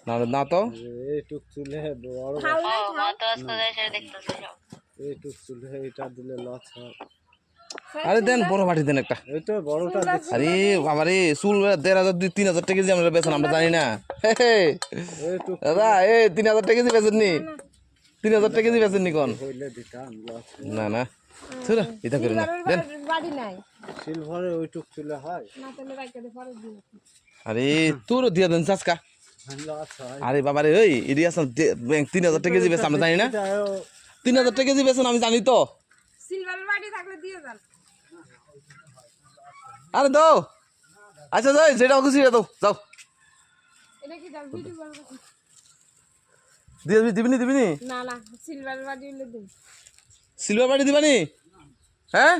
না না তো এইটুক চুলে বড় এইটুক চুলে এটা দিলে লস হয়। আরে দেন বড় বাটি দেন একটা। এই তো বড়টা আরে বাবা রে চুল ১,৫০০ ৩,০০০ টাকা কেজি আমরা বেচেন আমরা জানি না। এইটুক দাদা এই ৩,০০০ টাকা কেজি বেচেন নি? ৩,০০০ টাকা কেজি বেচেন নি কোন? হইলে দিতাম লস। না না ছুরা এটা করি না দেন। বাড়ি নাই সিলভারে ওইটুক চুলে হয় না তাহলে রাইখা দে পরে দিন আরে তোর দিয়া দেন চাচকা। লস হয়। আরে বাবা রে ওই ইডিয়াস ৩,০০০ টাকা কেজি বেচেন আমরা জানি না। ৩,০০০ টাকা কেজি বেচেন আমি জানি তো। সিলভারের বাড়ি থাকলে দিয়ে যান। আরে দাও আচ্ছা যাই যেটা খুশি দাও যাও এটা কি দাও ভিডিও করব দিয়ে দিবিনি দিবিনি না না সিলভারের বাড়ি হলে দিন সিলভার বাটি দিবানি হ্যাঁ